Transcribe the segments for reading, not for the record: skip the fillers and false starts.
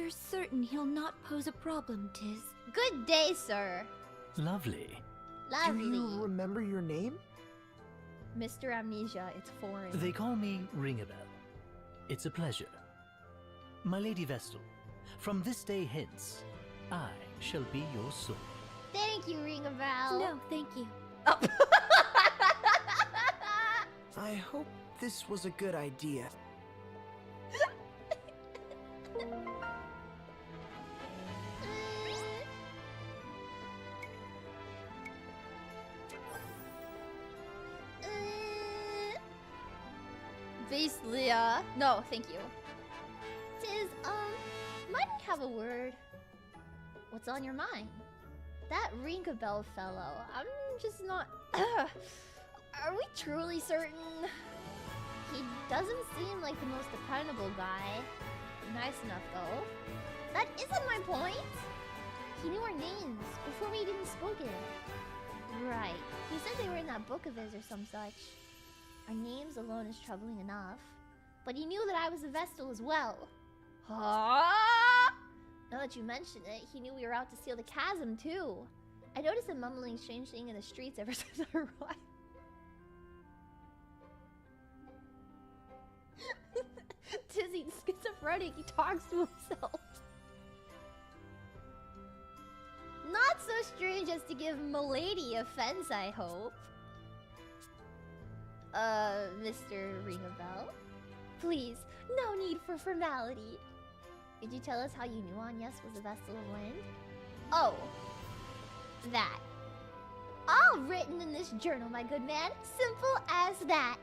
We're certain he'll not pose a problem, Tiz. Good day, sir. Lovely. Lovely. Do you remember your name? Mr. Amnesia, it's foreign. They call me Ringabel. It's a pleasure. My Lady Vestal, from this day hence, I shall be your sword. Thank you, Ringabel. No, thank you. Oh. I hope this was a good idea. Basically, no, thank you. Tiz, might I have a word? What's on your mind? That Ringabel fellow, I'm just not... Are we truly certain? He doesn't seem like the most dependable guy. Nice enough, though. That isn't my point! He knew our names before we'd even spoken. Right. He said they were in that book of his or some such. Our names alone is troubling enough. But he knew that I was a Vestal as well. Huh? Now that you mention it, he knew we were out to seal the chasm too. I noticed him mumbling strange thing in the streets ever since I arrived. Tizzy's schizophrenic, he talks to himself. Not so strange as to give Milady offense, I hope. Mr. Ringabel? Please, no need for formality. Could you tell us how you knew Agnes was a Vestal of Wind? Oh, that. All written in this journal, my good man. Simple as that.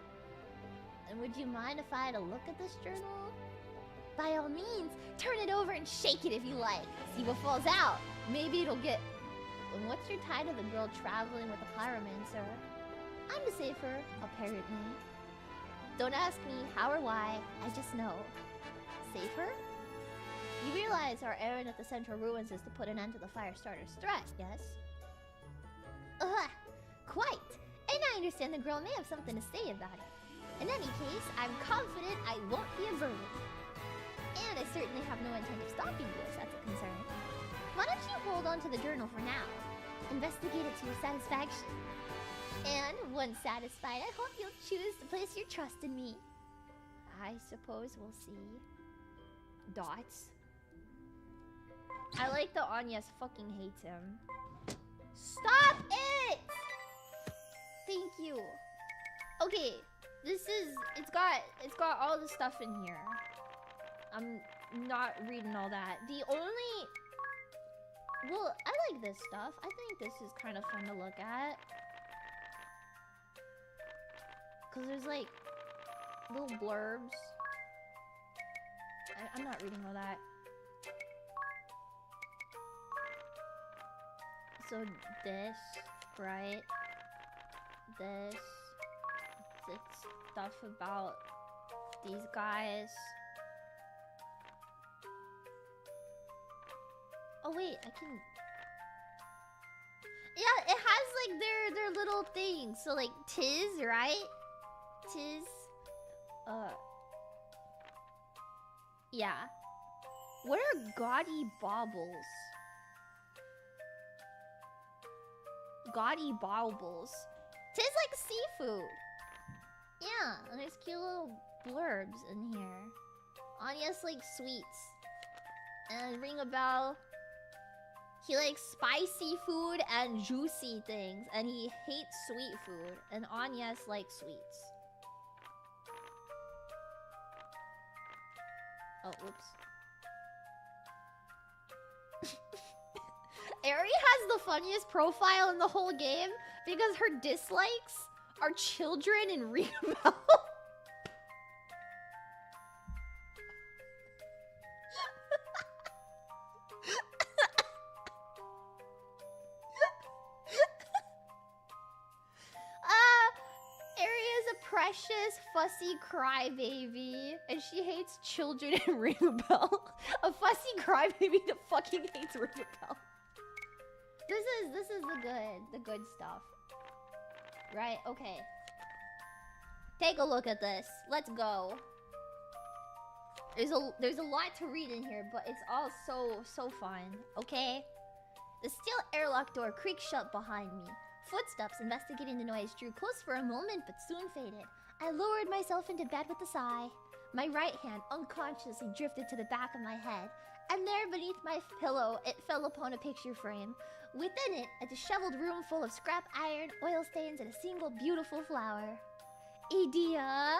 And would you mind if I had a look at this journal? By all means, turn it over and shake it if you like. See what falls out. Maybe it'll get... And what's your tie to the girl traveling with the pyromancer? I'm the safer, apparently. Don't ask me how or why, I just know. Safer? You realize our errand at the Central Ruins is to put an end to the Firestarter's threat, yes? Quite. And I understand the girl may have something to say about it. In any case, I'm confident I won't be a burden. And I certainly have no intent of stopping you if that's a concern. Why don't you hold on to the journal for now? Investigate it to your satisfaction. And once satisfied, I hope you'll choose to place your trust in me. I suppose we'll see. Dots. I like that Agnes fucking hates him. Stop it! Thank you. Okay, this is... It's got all the stuff in here. I'm not reading all that. The only... Well, I like this stuff. I think this is kind of fun to look at. Because there's like... little blurbs. I'm not reading all that. So this, right? This. It's stuff about these guys. Oh wait, I can... Yeah, it has like their little things. So like Tiz, right? Tiz. Yeah. What are gaudy baubles? Gaudy baubles. Tis like seafood. Yeah, and there's cute little blurbs in here. Agnes likes sweets. And Ringabel, he likes spicy food and juicy things. And he hates sweet food. And Agnes likes sweets. Oh, whoops. Aerie has the funniest profile in the whole game because her dislikes are children and Ringabel. Precious, fussy crybaby, and she hates children and Ringabel. A fussy crybaby that fucking hates Ringabel. This is the good stuff. Right? Okay. Take a look at this. Let's go. There's a lot to read in here, but it's all so fun. Okay. The steel airlock door creaked shut behind me. Footsteps investigating the noise drew close for a moment, but soon faded. I lowered myself into bed with a sigh. My right hand unconsciously drifted to the back of my head, and there beneath my pillow, it fell upon a picture frame. Within it, a disheveled room full of scrap iron, oil stains, and a single beautiful flower. Idia.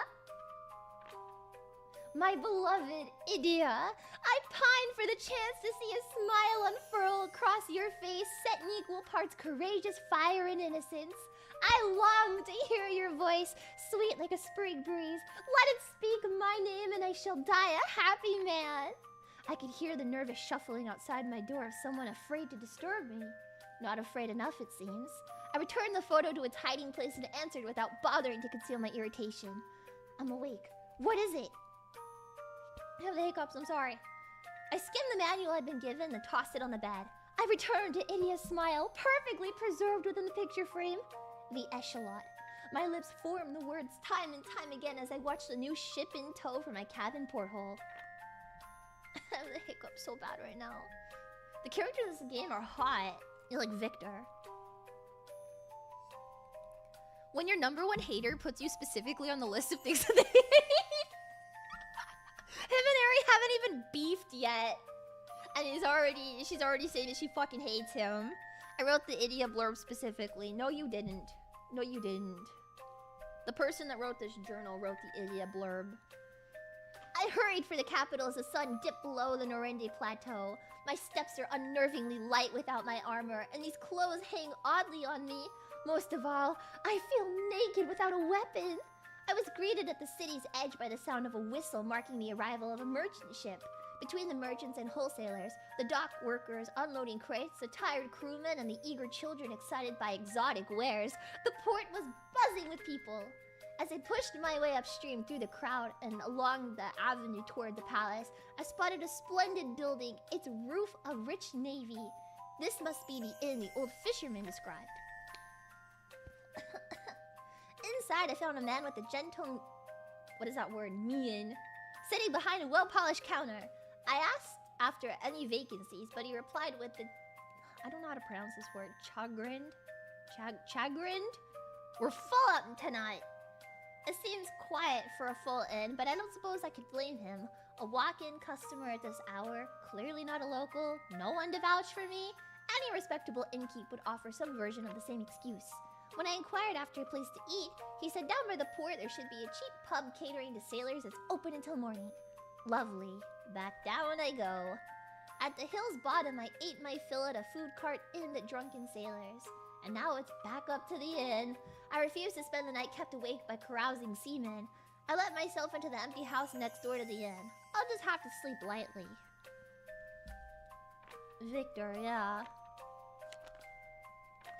My beloved Idia, I pine for the chance to see a smile unfurl across your face, set in equal parts courageous fire and innocence. I long to hear your voice, sweet like a spring breeze. Let it speak my name and I shall die a happy man. I could hear the nervous shuffling outside my door of someone afraid to disturb me. Not afraid enough, it seems. I returned the photo to its hiding place and answered without bothering to conceal my irritation. I'm awake. What is it? I have the hiccups, I'm sorry. I skimmed the manual I'd been given and tossed it on the bed. I returned to Idia's smile, perfectly preserved within the picture frame. The echelot. My lips formed the words time and time again as I watched the new ship in tow from my cabin porthole. I have the hiccups so bad right now. The characters in this game are hot. You're like Victor. When your #1 hater puts you specifically on the list of things that they hate. Him and Ari haven't even beefed yet. And she's already saying that she fucking hates him. I wrote the Idia blurb specifically. No, you didn't. No, you didn't. The person that wrote this journal wrote the Idia blurb. I hurried for the capital as the sun dipped below the Norende Plateau. My steps are unnervingly light without my armor, and these clothes hang oddly on me. Most of all, I feel naked without a weapon. I was greeted at the city's edge by the sound of a whistle marking the arrival of a merchant ship. Between the merchants and wholesalers, the dock workers unloading crates, the tired crewmen, and the eager children excited by exotic wares, the port was buzzing with people. As I pushed my way upstream through the crowd and along the avenue toward the palace, I spotted a splendid building, its roof a rich navy. This must be the inn the old fisherman described. Inside, I found a man with a gentle... what is that word? Mien. Sitting behind a well-polished counter. I asked after any vacancies, but he replied with the... I don't know how to pronounce this word. Chagrined? Chagrined? We're full up tonight. It seems quiet for a full inn, but I don't suppose I could blame him. A walk-in customer at this hour, clearly not a local, no one to vouch for me. Any respectable innkeep would offer some version of the same excuse. When I inquired after a place to eat, he said down by the port there should be a cheap pub catering to sailors that's open until morning. Lovely. Back down I go. At the hill's bottom, I ate my fill at a food cart in the Drunken Sailors. And now it's back up to the inn. I refused to spend the night kept awake by carousing seamen. I let myself into the empty house next door to the inn. I'll just have to sleep lightly. Victor, yeah.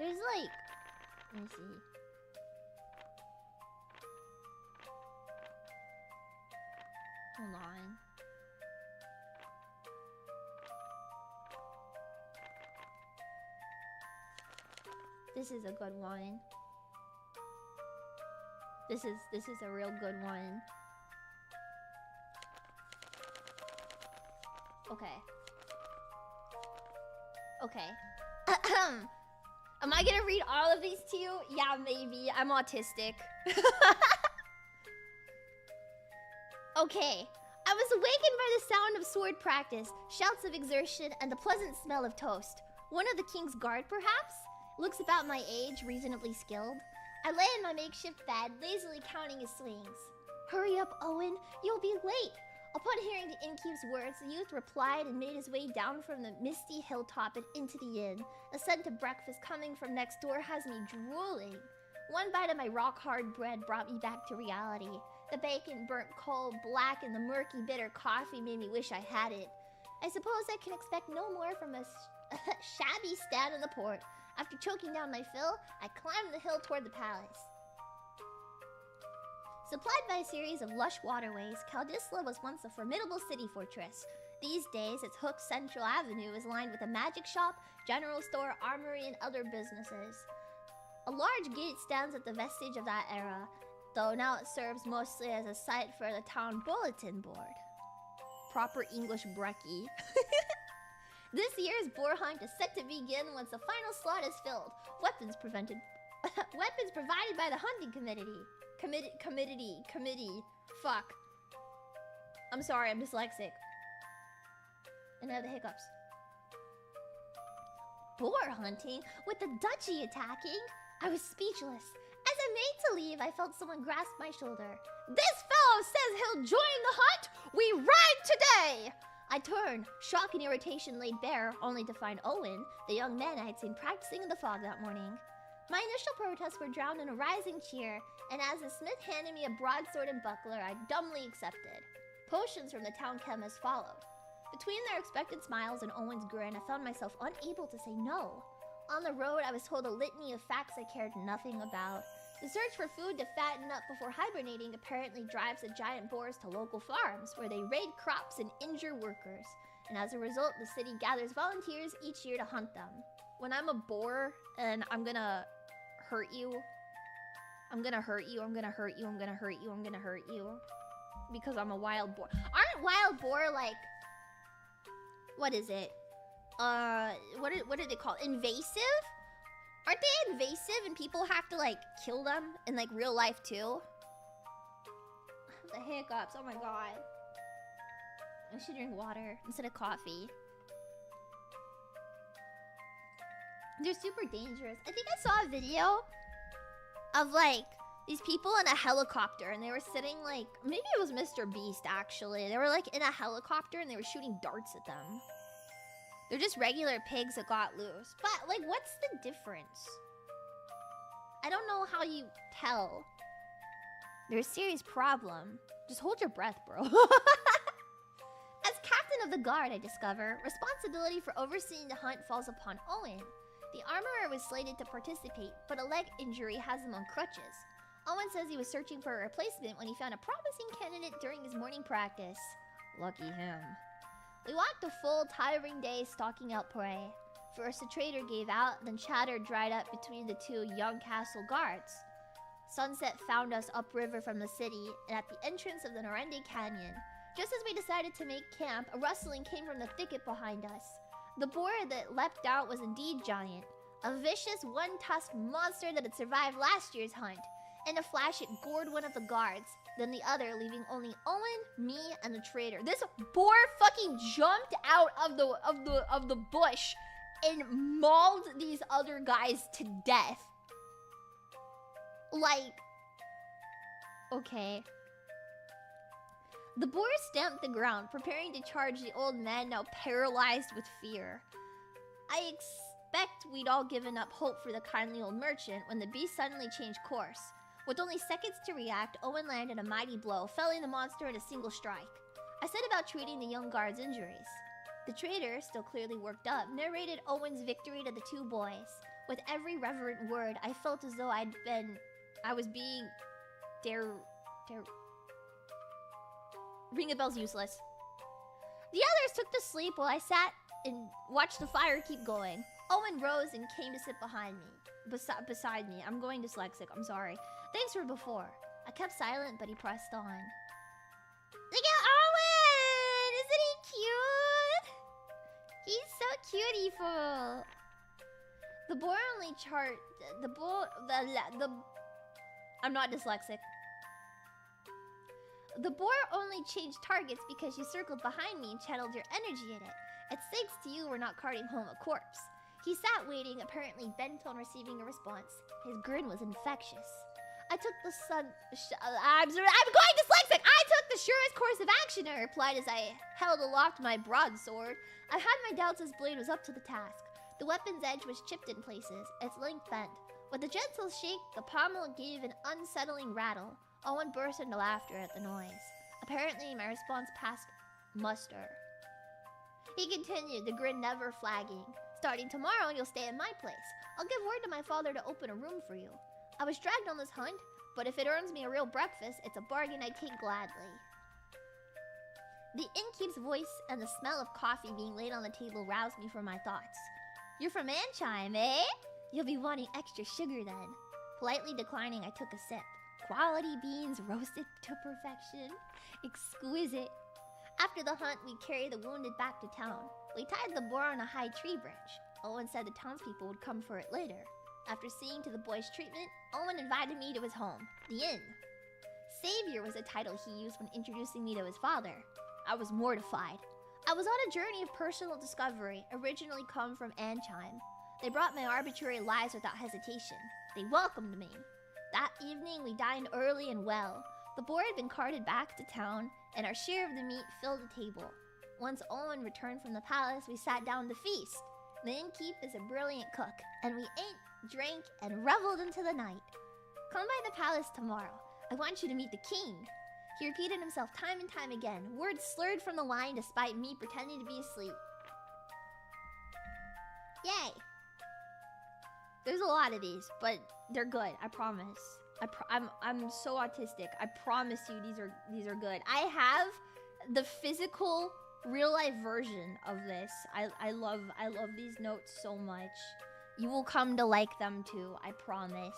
There's like... let me see. Hold on. This is a good one. This is a real good one. Okay. Okay. Am I gonna read all of these to you? Yeah, maybe. I'm autistic. Okay. I was awakened by the sound of sword practice, shouts of exertion, and the pleasant smell of toast. One of the king's guard, perhaps? Looks about my age, reasonably skilled. I lay in my makeshift bed, lazily counting his swings. Hurry up, Owen. You'll be late. Upon hearing the innkeep's words, the youth replied and made his way down from the misty hilltop and into the inn. The scent of breakfast coming from next door has me drooling. One bite of my rock-hard bread brought me back to reality. The bacon burnt coal black and the murky, bitter coffee made me wish I had it. I suppose I can expect no more from a shabby stand in the port. After choking down my fill, I climbed the hill toward the palace. Supplied by a series of lush waterways, Kaldisla was once a formidable city fortress. These days, its Hook Central Avenue is lined with a magic shop, general store, armory, and other businesses. A large gate stands at the vestige of that era, though now it serves mostly as a site for the town bulletin board. proper English brekkie. This year's boar hunt is set to begin once the final slot is filled. Weapons provided by the hunting committee. Fuck. I'm sorry, I'm dyslexic. And I have the hiccups. Boar hunting? With the duchy attacking? I was speechless. As I made to leave, I felt someone grasp my shoulder. This fellow says he'll join the hunt! We ride today! I turned, shock and irritation laid bare, only to find Owen, the young man I had seen practicing in the fog that morning. My initial protests were drowned in a rising cheer, and as the smith handed me a broadsword and buckler, I dumbly accepted. Potions from the town chemist followed. Between their expectant smiles and Owen's grin, I found myself unable to say no. On the road, I was told a litany of facts I cared nothing about. The search for food to fatten up before hibernating apparently drives the giant boars to local farms, where they raid crops and injure workers. And as a result, the city gathers volunteers each year to hunt them. When I'm a boar and I'm gonna hurt you, I'm gonna hurt you, I'm gonna hurt you, I'm gonna hurt you, I'm gonna hurt you. Because I'm a wild boar. Aren't wild boar like... What is it? What are they called? Invasive? Aren't they invasive and people have to like kill them in like real life too? The hiccups, oh my god. I should drink water instead of coffee. They're super dangerous. I think I saw a video of like these people in a helicopter and they were sitting like, maybe it was Mr. Beast actually. They were like in a helicopter and they were shooting darts at them. They're just regular pigs that got loose. But like, what's the difference? I don't know how you tell. There's a serious problem. Just hold your breath, bro. As captain of the guard, I discover, responsibility for overseeing the hunt falls upon Owen. The armorer was slated to participate, but a leg injury has him on crutches. Owen says he was searching for a replacement when he found a promising candidate during his morning practice. Lucky him. We walked a full, tiring day stalking out prey. First the trader gave out, then chatter dried up between the two young castle guards. Sunset found us upriver from the city and at the entrance of the Norende Canyon. Just as we decided to make camp, a rustling came from the thicket behind us. The boar that leapt out was indeed giant, a vicious, one-tusked monster that had survived last year's hunt. In a flash, it gored one of the guards, then the other, leaving only Owen, me, and the trader. This boar fucking jumped out of the bush and mauled these other guys to death. Like, okay. The boar stamped the ground, preparing to charge the old man, now paralyzed with fear. I expect we'd all given up hope for the kindly old merchant when the beast suddenly changed course. With only seconds to react, Owen landed a mighty blow, felling the monster in a single strike. I set about treating the young guard's injuries. The trader, still clearly worked up, narrated Owen's victory to the two boys. With every reverent word, I felt as though I was being... Ring a bell's useless. The others took to sleep while I sat and watched the fire keep going. Owen rose and came to sit behind me. Beside me. I'm going dyslexic, I'm sorry. Thanks for before. I kept silent, but he pressed on. Look at Owen! Isn't he cute? He's so cutie-ful. The boar only I'm not dyslexic. The boar only changed targets because you circled behind me and channeled your energy in it. It's thanks to you we're not carting home a corpse. He sat waiting, apparently bent on receiving a response. His grin was infectious. I took the I'm going dyslexic! I took the surest course of action, I replied as I held aloft my broadsword. I had my doubts his blade was up to the task. The weapon's edge was chipped in places, its length bent. With a gentle shake, the pommel gave an unsettling rattle. Owen burst into laughter at the noise. Apparently, my response passed muster. He continued, the grin never flagging. Starting tomorrow, you'll stay in my place. I'll give word to my father to open a room for you. I was dragged on this hunt, but if it earns me a real breakfast, it's a bargain I take gladly. The innkeep's voice and the smell of coffee being laid on the table roused me from my thoughts. You're from Anchime, eh? You'll be wanting extra sugar then. Politely declining, I took a sip. Quality beans roasted to perfection. Exquisite. After the hunt, we carried the wounded back to town. We tied the boar on a high tree branch. Owen said the townspeople would come for it later. After seeing to the boy's treatment, Owen invited me to his home, the inn. Savior was the title he used when introducing me to his father. I was mortified. I was on a journey of personal discovery, originally come from Anchime. They brought my arbitrary lies without hesitation. They welcomed me. That evening, we dined early and well. The boar had been carted back to town, and our share of the meat filled the table. Once Owen returned from the palace, we sat down to feast. The innkeep is a brilliant cook, and we ate, drank, and reveled into the night. Come by the palace tomorrow. I want you to meet the king. He repeated himself time and time again, words slurred from the wine despite me pretending to be asleep. Yay! There's a lot of these, but they're good, I promise. I'm so autistic. I promise you these are good. I have the physical real life version of this. I love these notes so much. You will come to like them too, I promise.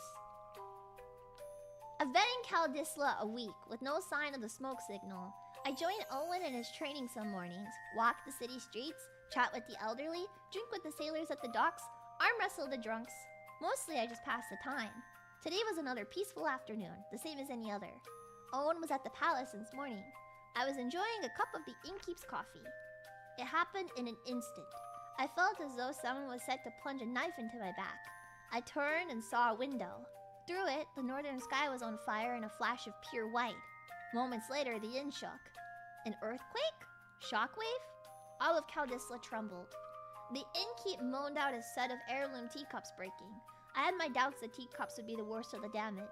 I've been in Caldisla a week with no sign of the smoke signal. I join Owen in his training some mornings, walk the city streets, chat with the elderly, drink with the sailors at the docks, arm wrestle the drunks. Mostly I just pass the time. Today was another peaceful afternoon, the same as any other. Owen was at the palace this morning. I was enjoying a cup of the innkeep's coffee. It happened in an instant. I felt as though someone was set to plunge a knife into my back. I turned and saw a window. Through it, the northern sky was on fire in a flash of pure white. Moments later, the inn shook. An earthquake? Shockwave? All of Caldisla trembled. The innkeep moaned out a set of heirloom teacups breaking. I had my doubts the teacups would be the worst of the damage.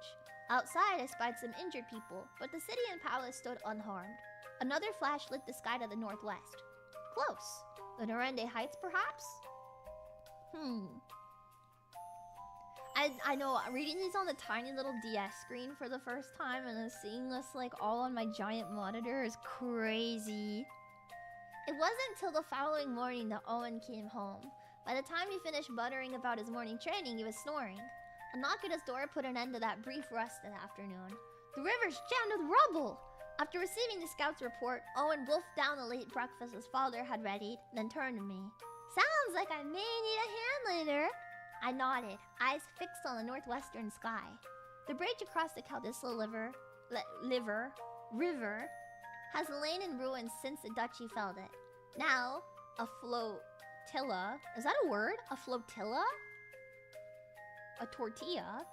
Outside, I spied some injured people, but the city and palace stood unharmed. Another flash lit the sky to the northwest. Close. The Norende Heights, perhaps? I know, reading these on the tiny little DS screen for the first time and then seeing this like all on my giant monitor is crazy. It wasn't until the following morning that Owen came home. By the time he finished buttering about his morning training, he was snoring. A knock at his door put an end to that brief rest that afternoon. The river's jammed with rubble! After receiving the scout's report, Owen wolfed down the late breakfast his father had readied, then turned to me. Sounds like I may need a hand later. I nodded, eyes fixed on the northwestern sky. The bridge across the Caldisla River has lain in ruins since the duchy felled it. Now, a flotilla... Is that a word? A flotilla? A tortilla?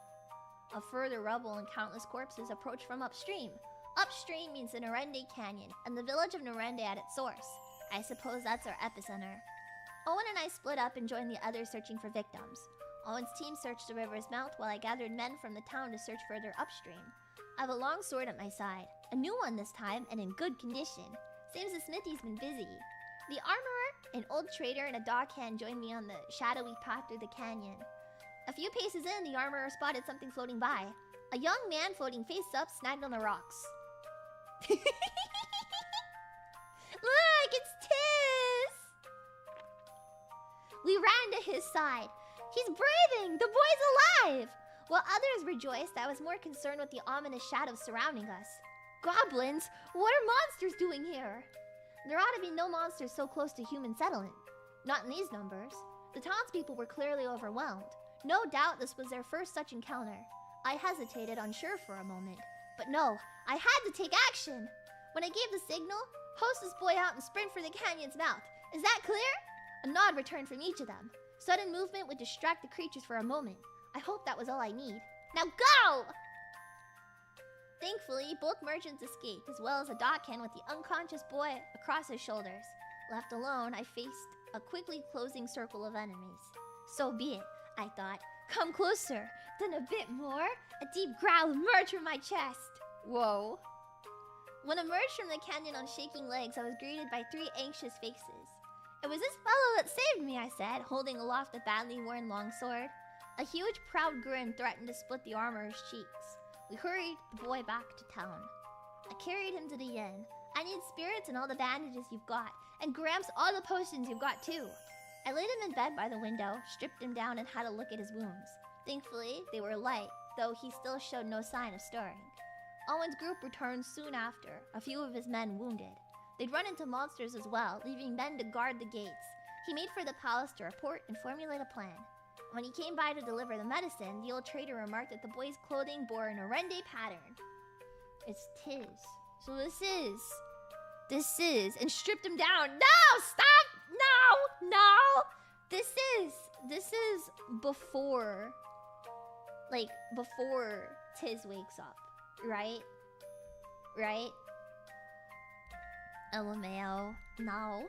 Of further rubble and countless corpses approach from upstream. Upstream means the Norende Canyon, and the village of Norende at its source. I suppose that's our epicenter. Owen and I split up and joined the others searching for victims. Owen's team searched the river's mouth while I gathered men from the town to search further upstream. I have a long sword at my side. A new one this time, and in good condition. Seems the smithy's been busy. The armorer, an old trader, and a dockhand joined me on the shadowy path through the canyon. A few paces in, the armorer spotted something floating by. A young man floating face up, snagged on the rocks. Look, it's Tiz! We ran to his side. He's breathing! The boy's alive! While others rejoiced, I was more concerned with the ominous shadows surrounding us. Goblins? What are monsters doing here? There ought to be no monsters so close to human settlement. Not in these numbers. The townspeople were clearly overwhelmed. No doubt this was their first such encounter. I hesitated, unsure for a moment. But no, I had to take action! When I gave the signal, host this boy out and sprint for the canyon's mouth. Is that clear? A nod returned from each of them. Sudden movement would distract the creatures for a moment. I hope that was all I need. Now go! Thankfully, both merchants escaped, as well as a dockhand with the unconscious boy across his shoulders. Left alone, I faced a quickly closing circle of enemies. So be it, I thought. Come closer, then a bit more. A deep growl emerged from my chest. Whoa. When I emerged from the canyon on shaking legs, I was greeted by 3 anxious faces. It was this fellow that saved me, I said, holding aloft the badly worn longsword. A huge, proud grin threatened to split the armorer's cheeks. We hurried the boy back to town. I carried him to the inn. I need spirits and all the bandages you've got, and Gramps, all the potions you've got too. I laid him in bed by the window, stripped him down, and had a look at his wounds. Thankfully, they were light, though he still showed no sign of stirring. Owen's group returned soon after, a few of his men wounded. They'd run into monsters as well, leaving men to guard the gates. He made for the palace to report and formulate a plan. When he came by to deliver the medicine, the old trader remarked that the boy's clothing bore an Orende pattern. It's Tiz. So this is, and stripped him down. No, stop! No! This is before, like, before Tiz wakes up, right? Right? LMAO. No.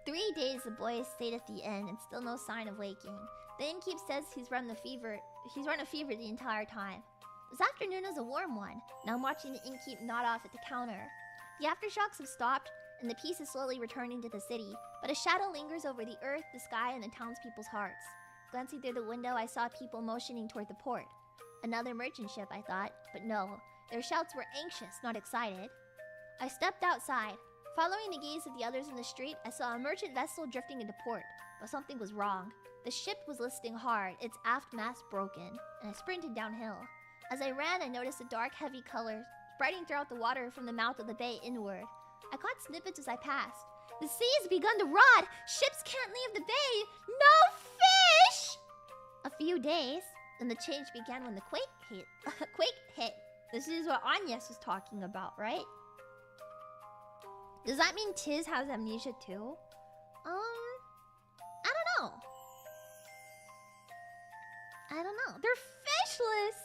3 days the boy stayed at the inn and still no sign of waking. The innkeep says he's run a fever the entire time. This afternoon is a warm one. Now I'm watching the innkeep nod off at the counter. The aftershocks have stopped, and the peace is slowly returning to the city, but a shadow lingers over the earth, the sky, and the townspeople's hearts. Glancing through the window, I saw people motioning toward the port. Another merchant ship, I thought, but no. Their shouts were anxious, not excited. I stepped outside. Following the gaze of the others in the street, I saw a merchant vessel drifting into port, but something was wrong. The ship was listing hard, its aft mast broken, and I sprinted downhill. As I ran, I noticed a dark, heavy color spreading throughout the water from the mouth of the bay inward. I caught snippets as I passed. The sea has begun to rot! Ships can't leave the bay! No fish! A few days, then the change began when the quake hit. This is what Agnes was talking about, right? Does that mean Tiz has amnesia too? I don't know. They're fishless!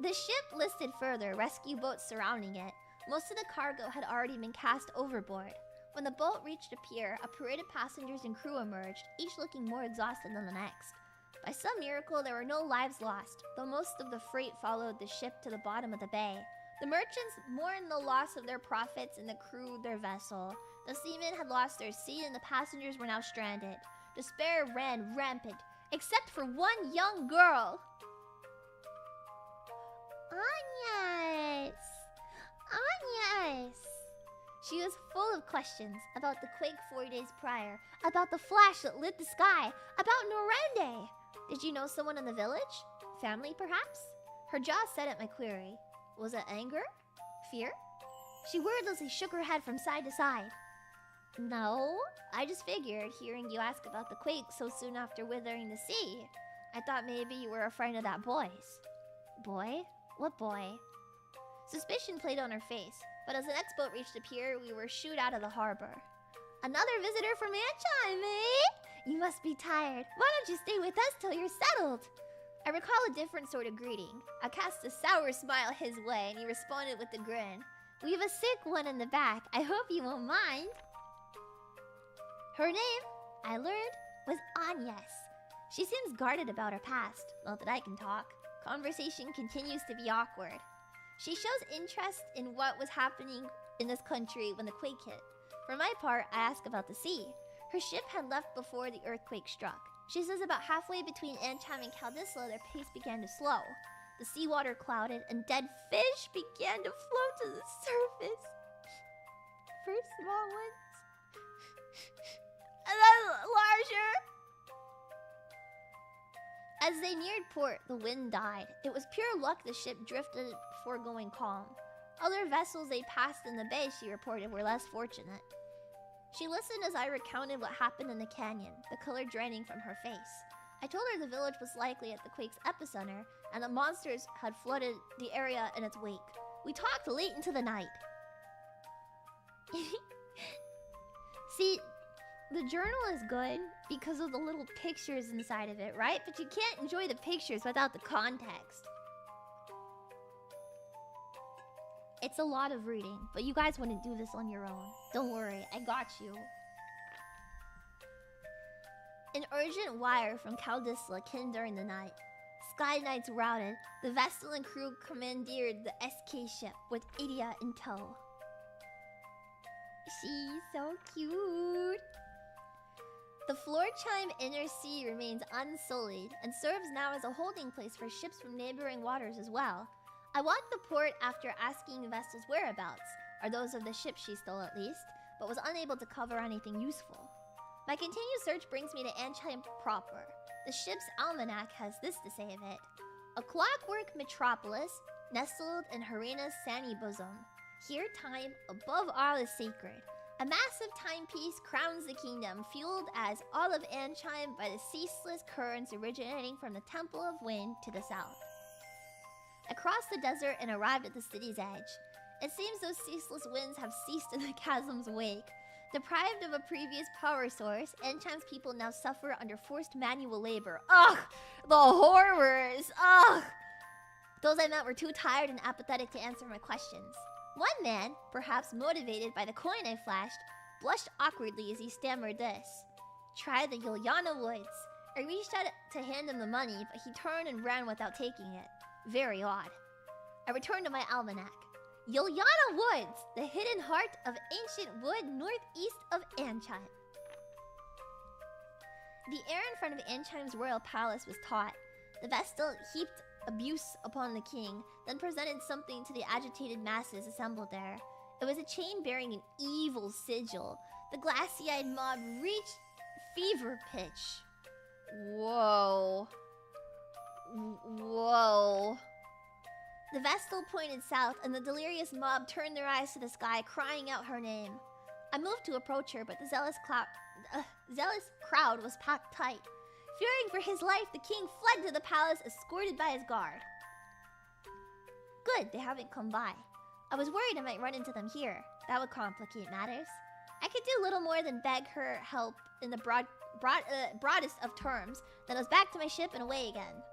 The ship listed further, rescue boats surrounding it. Most of the cargo had already been cast overboard. When the boat reached a pier, a parade of passengers and crew emerged, each looking more exhausted than the next. By some miracle, there were no lives lost, though most of the freight followed the ship to the bottom of the bay. The merchants mourned the loss of their profits and the crew their vessel. The seamen had lost their seat and the passengers were now stranded. Despair ran rampant, except for one young girl. Agnes! Agnes! She was full of questions about the quake 4 days prior, about the flash that lit the sky, about Norende. Did you know someone in the village? Family, perhaps? Her jaw set at my query. Was it anger? Fear? She wordlessly shook her head from side to side. No, I just figured, hearing you ask about the quake so soon after withering the sea. I thought maybe you were a friend of that boy's. Boy? What boy? Suspicion played on her face, but as the next boat reached the pier, we were shooed out of the harbor. Another visitor from Anchime, eh? You must be tired. Why don't you stay with us till you're settled? I recall a different sort of greeting. I cast a sour smile his way, and he responded with a grin. We have a sick one in the back. I hope you won't mind. Her name, I learned, was Agnes. She seems guarded about her past, not that I can talk. Conversation continues to be awkward. She shows interest in what was happening in this country when the quake hit. For my part, I ask about the sea. Her ship had left before the earthquake struck. She says about halfway between Anchime and Kaldisla, their pace began to slow. The seawater clouded, and dead fish began to float to the surface. First small ones, and then larger. As they neared port, the wind died. It was pure luck the ship drifted before going calm. Other vessels they passed in the bay, she reported, were less fortunate. She listened as I recounted what happened in the canyon, the color draining from her face. I told her the village was likely at the quake's epicenter, and the monsters had flooded the area in its wake. We talked late into the night. See, the journal is good because of the little pictures inside of it, right? But you can't enjoy the pictures without the context. It's a lot of reading, but you guys wouldn't do this on your own. Don't worry, I got you. An urgent wire from Kaldisla came during the night. Sky Knights routed. The vessel and crew commandeered the SK ship with Idia in tow. She's so cute. The floor chime inner sea remains unsullied and serves now as a holding place for ships from neighboring waters as well. I walked the port after asking the vessel's whereabouts, or those of the ship she stole at least, but was unable to cover anything useful. My continued search brings me to Anchime proper. The ship's almanac has this to say of it: a clockwork metropolis nestled in Harena's sandy bosom. Here time above all is sacred. A massive timepiece crowns the kingdom, fueled as all of Anchime by the ceaseless currents originating from the Temple of Wind to the south. I crossed the desert and arrived at the city's edge. It seems those ceaseless winds have ceased in the chasm's wake. Deprived of a previous power source, Anchime's people now suffer under forced manual labor. Ugh! The horrors! Ugh! Those I met were too tired and apathetic to answer my questions. One man, perhaps motivated by the coin I flashed, blushed awkwardly as he stammered this. Try the Yuliana Woods. I reached out to hand him the money, but he turned and ran without taking it. Very odd. I returned to my almanac. Yuliana Woods, the hidden heart of ancient wood northeast of Anchime. The air in front of Anchime's royal palace was taut. The Vestal heaped abuse upon the king, then presented something to the agitated masses assembled there. It was a chain bearing an evil sigil. The glassy-eyed mob reached fever pitch. Whoa. Whoa. The Vestal pointed south, and the delirious mob turned their eyes to the sky, crying out her name. I moved to approach her, but the zealous crowd was packed tight. Fearing for his life, the king fled to the palace, escorted by his guard. Good, they haven't come by. I was worried I might run into them here. That would complicate matters. I could do little more than beg her help in the broadest of terms. Then I was back to my ship and away again.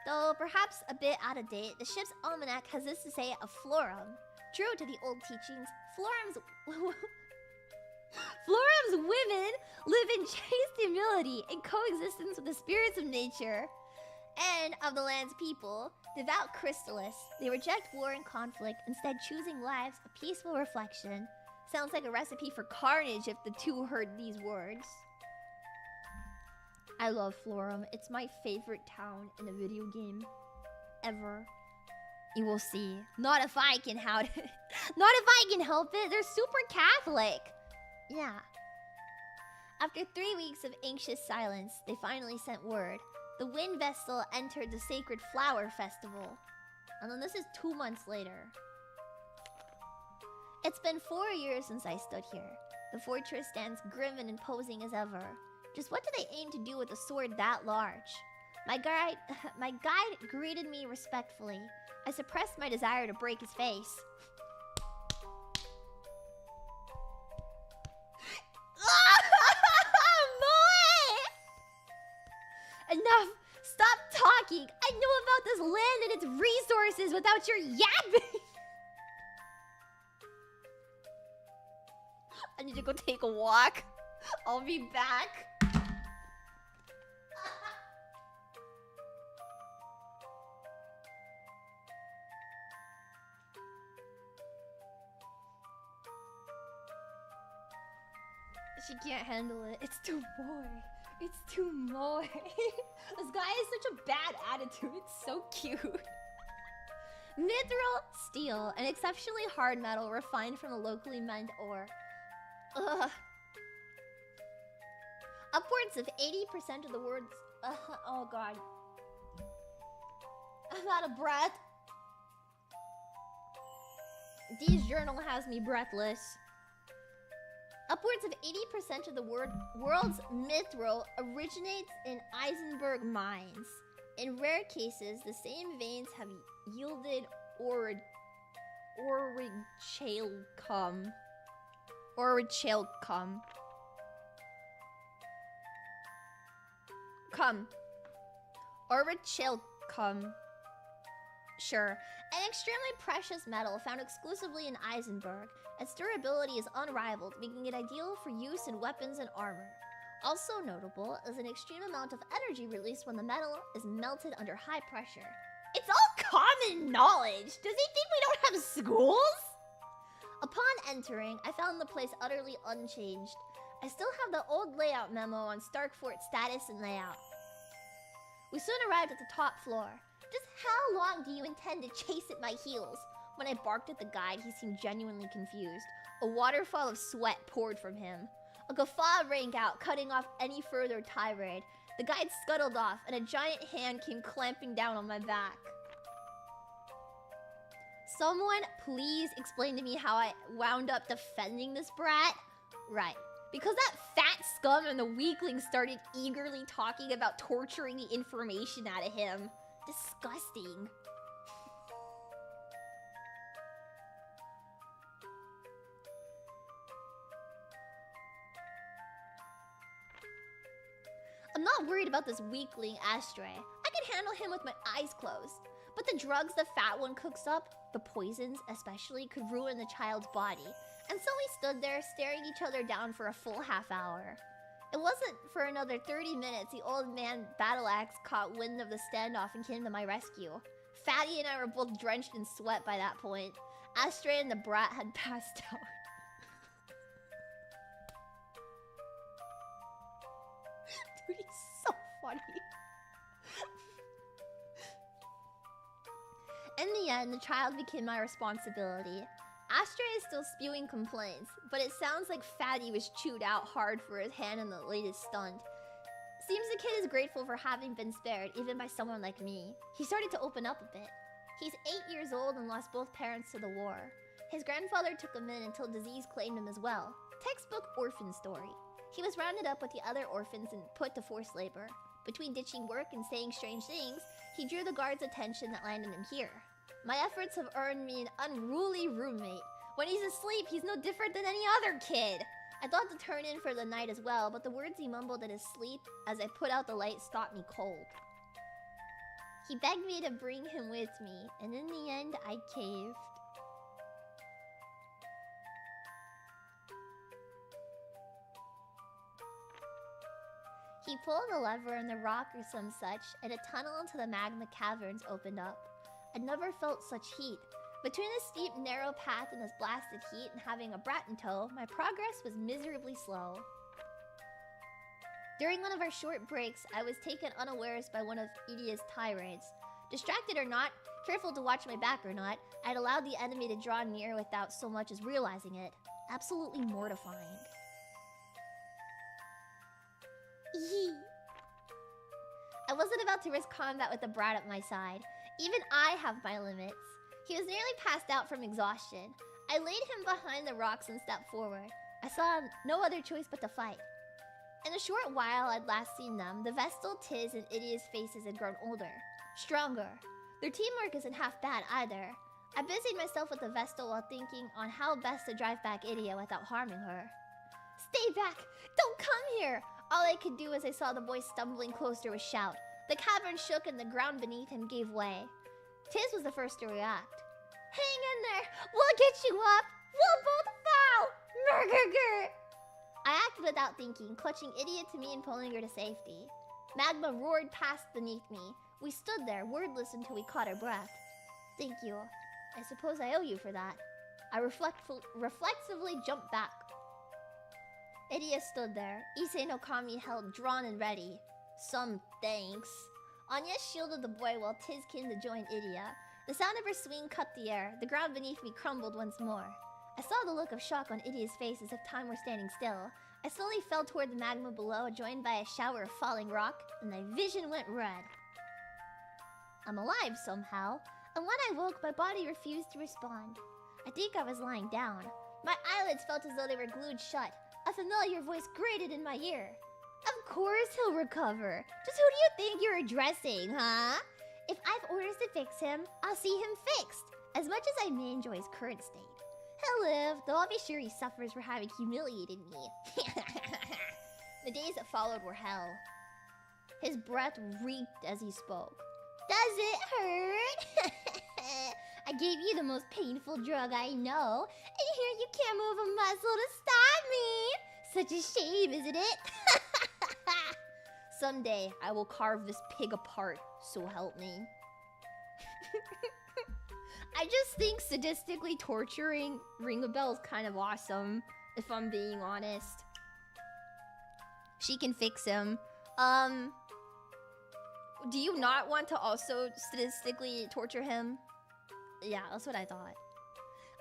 Though perhaps a bit out of date, the ship's almanac has this to say of Florum. True to the old teachings, Florum's women live in chaste humility and coexistence with the spirits of nature and of the land's people. Devout crystalists, they reject war and conflict, instead choosing lives of peaceful reflection. Sounds like a recipe for carnage if the two heard these words. I love Florum. It's my favorite town in a video game ever. You will see. Not if I can help it. Not if I can help it. They're super Catholic. Yeah. After 3 weeks of anxious silence, they finally sent word. The Wind Vestal entered the Sacred Flower Festival. And then this is 2 months later. It's been 4 years since I stood here. The fortress stands grim and imposing as ever. Just what do they aim to do with a sword that large? My guide greeted me respectfully. I suppressed my desire to break his face. Enough! Stop talking! I know about this land and its resources without your yapping! I need to go take a walk. I'll be back. She can't handle it. It's too more. It's too more. This guy has such a bad attitude. It's so cute. Mithril steel, an exceptionally hard metal refined from a locally mined ore. Ugh. Upwards of 80% of the words. Oh god. I'm out of breath. Dee's journal has me breathless. Upwards of 80% of the world's mithril originates in Eisenberg mines. In rare cases, the same veins have yielded orichalcum. Orichalcum. Sure. An extremely precious metal found exclusively in Eisenberg. Its durability is unrivaled, making it ideal for use in weapons and armor. Also notable is an extreme amount of energy released when the metal is melted under high pressure. It's all common knowledge! Does he think we don't have schools? Upon entering, I found the place utterly unchanged. I still have the old layout memo on Starkfort's status and layout. We soon arrived at the top floor. Just how long do you intend to chase at my heels? When I barked at the guide, he seemed genuinely confused. A waterfall of sweat poured from him. A guffaw rang out, cutting off any further tirade. The guide scuttled off, and a giant hand came clamping down on my back. Someone please explain to me how I wound up defending this brat? Right. Because that fat scum and the weakling started eagerly talking about torturing the information out of him. Disgusting. I'm not worried about this weakling Astray. I can handle him with my eyes closed. But the drugs the fat one cooks up, the poisons especially, could ruin the child's body. And so we stood there staring each other down for a full half hour. It wasn't for another 30 minutes the old man Battle Axe caught wind of the standoff and came to my rescue. Fatty and I were both drenched in sweat by that point. Astray and the brat had passed out. Dude, he's so funny. In the end, the child became my responsibility. Astray is still spewing complaints, but it sounds like Fatty was chewed out hard for his hand in the latest stunt. Seems the kid is grateful for having been spared, even by someone like me. He started to open up a bit. He's 8 years old and lost both parents to the war. His grandfather took him in until disease claimed him as well. Textbook orphan story. He was rounded up with the other orphans and put to forced labor. Between ditching work and saying strange things, he drew the guards' attention that landed him here. My efforts have earned me an unruly roommate. When he's asleep, he's no different than any other kid. I thought to turn in for the night as well, but the words he mumbled in his sleep as I put out the light stopped me cold. He begged me to bring him with me, and in the end, I caved. He pulled a lever in the rock or some such, and a tunnel into the magma caverns opened up. I'd never felt such heat. Between the steep, narrow path and this blasted heat and having a brat in tow, my progress was miserably slow. During one of our short breaks, I was taken unawares by one of Idia's tirades. Distracted or not, careful to watch my back or not, I'd allowed the enemy to draw near without so much as realizing it. Absolutely mortifying. I wasn't about to risk combat with the brat at my side. Even I have my limits. He was nearly passed out from exhaustion. I laid him behind the rocks and stepped forward. I saw no other choice but to fight. In a short while I'd last seen them, the Vestal, Tiz, and Idia's faces had grown older. Stronger. Their teamwork isn't half bad either. I busied myself with the Vestal while thinking on how best to drive back Idia without harming her. Stay back! Don't come here! All I could do as I saw the boy stumbling closer was shout. The cavern shook and the ground beneath him gave way. Tiz was the first to react. Hang in there! We'll get you up! We'll both fall! Murgurgur! I acted without thinking, clutching Idia to me and pulling her to safety. Magma roared past beneath me. We stood there, wordless until we caught our breath. Thank you. I suppose I owe you for that. I reflexively jumped back. Idia stood there, Issei no Kami held drawn and ready. Some thanks. Anya shielded the boy while Tiz came to join Idia. The sound of her swing cut the air. The ground beneath me crumbled once more. I saw the look of shock on Idia's face as if time were standing still. I slowly fell toward the magma below, joined by a shower of falling rock, and my vision went red. I'm alive somehow, and when I woke, my body refused to respond. I think I was lying down. My eyelids felt as though they were glued shut. A familiar voice grated in my ear. Of course he'll recover. Just who do you think you're addressing, huh? If I've orders to fix him, I'll see him fixed. As much as I may enjoy his current state. He'll live, though I'll be sure he suffers for having humiliated me. The days that followed were hell. His breath reeked as he spoke. Does it hurt? I gave you the most painful drug I know, and here you can't move a muscle to stop me. Such a shame, isn't it? Someday, I will carve this pig apart, so help me. I just think sadistically torturing Ring-a-Bell is kind of awesome, if I'm being honest. She can fix him. Do you not want to also sadistically torture him? Yeah, that's what I thought.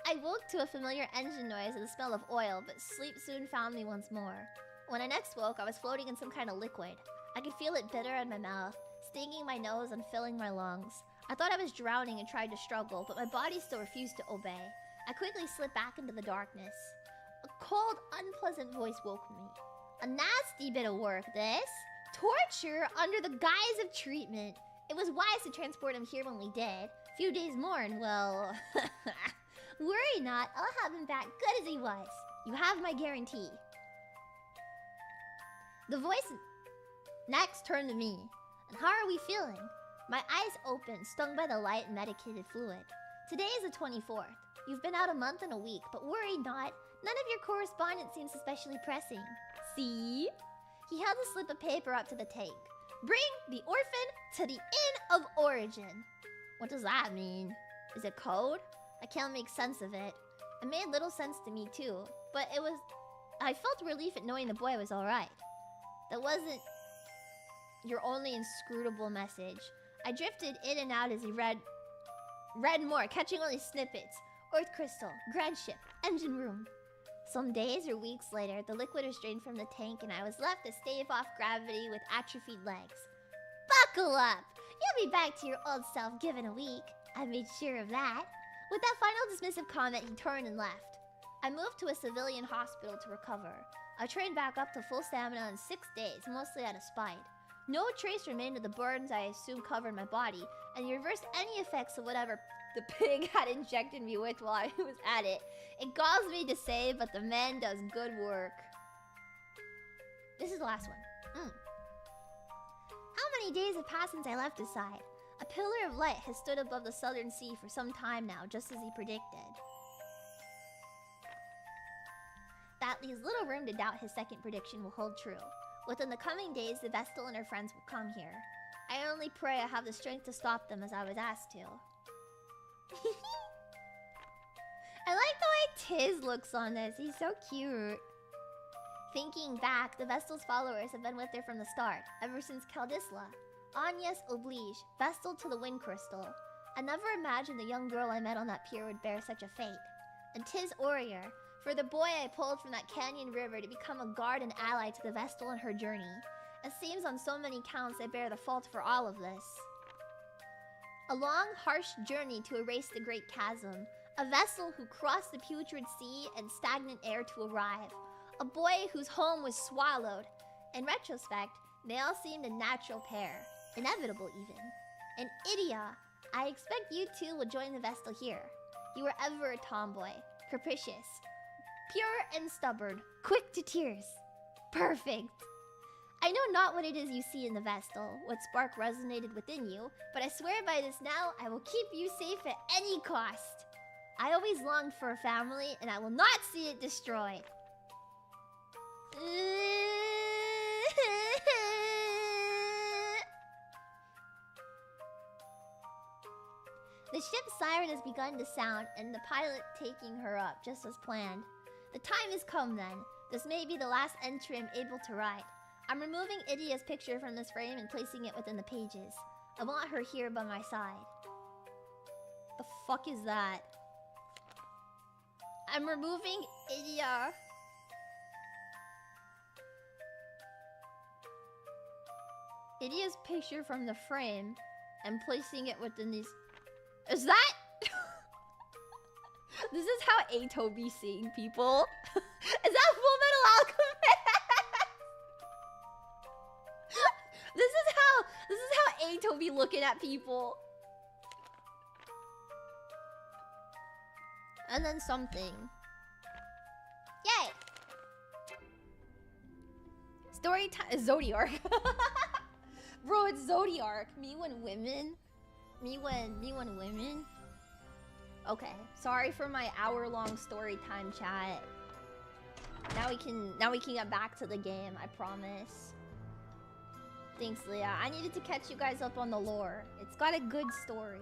I woke to a familiar engine noise and the smell of oil, but sleep soon found me once more. When I next woke, I was floating in some kind of liquid. I could feel it bitter in my mouth, stinging my nose and filling my lungs. I thought I was drowning and tried to struggle, but my body still refused to obey. I quickly slipped back into the darkness. A cold, unpleasant voice woke me. A nasty bit of work, this. Torture under the guise of treatment. It was wise to transport him here when we did. Few days more and, well... Worry not, I'll have him back good as he was. You have my guarantee. The voice next turned to me. And how are we feeling? My eyes opened, stung by the light and medicated fluid. Today is the 24th. You've been out a month and a week, but worry not. None of your correspondence seems especially pressing. See? He held a slip of paper up to the tank. Bring the orphan to the Inn of Origin. What does that mean? Is it code? I can't make sense of it. It made little sense to me too, but it was... I felt relief at knowing the boy was alright. That wasn't your only inscrutable message. I drifted in and out as he read more, catching only snippets. Earth crystal, grand ship, engine room. Some days or weeks later, the liquid was drained from the tank and I was left to stave off gravity with atrophied legs. Buckle up! You'll be back to your old self given a week. I made sure of that. With that final dismissive comment, he turned and left. I moved to a civilian hospital to recover. I trained back up to full stamina in 6 days, mostly out of spite. No trace remained of the burns I assumed covered my body, and he reversed any effects of whatever the pig had injected me with while I was at it. It galls me to say, but the man does good work. This is the last one. How many days have passed since I left his side? A pillar of light has stood above the southern sea for some time now, just as he predicted. That leaves little room to doubt his second prediction will hold true. Within the coming days, the Vestal and her friends will come here. I only pray I have the strength to stop them as I was asked to. I like the way Tiz looks on this. He's so cute. Thinking back, the Vestal's followers have been with her from the start, ever since Caldisla. Agnes oblige, Vestal to the Wind Crystal. I never imagined the young girl I met on that pier would bear such a fate. And 'tis Aurier, for the boy I pulled from that canyon river to become a guard and ally to the Vestal on her journey. It seems on so many counts I bear the fault for all of this. A long, harsh journey to erase the Great Chasm. A vessel who crossed the putrid sea and stagnant air to arrive. A boy whose home was swallowed. In retrospect, they all seemed a natural pair. Inevitable, even. And Idia, I expect you two will join the Vestal here. You were ever a tomboy. Capricious. Pure and stubborn. Quick to tears. Perfect. I know not what it is you see in the Vestal, what spark resonated within you, but I swear by this now, I will keep you safe at any cost. I always longed for a family, and I will not see it destroyed. The ship's siren has begun to sound, and the pilot taking her up, just as planned. The time has come then. This may be the last entry I'm able to write. I'm removing Idia's picture from this frame and placing it within the pages. I want her here by my side. The fuck is that? I'm removing Idia. Idia's picture from the frame and placing it within these... Is that... This is how Atobi's seeing people? Is that Full Metal Alchemist? This is how Atobi looking at people. And then something. Yay! Story time. Zodiark. Bro, it's Zodiark. Me when women. Me when women. Okay, sorry for my hour-long story time chat. Now we can get back to the game, I promise. Thanks, Leah. I needed to catch you guys up on the lore. It's got a good story.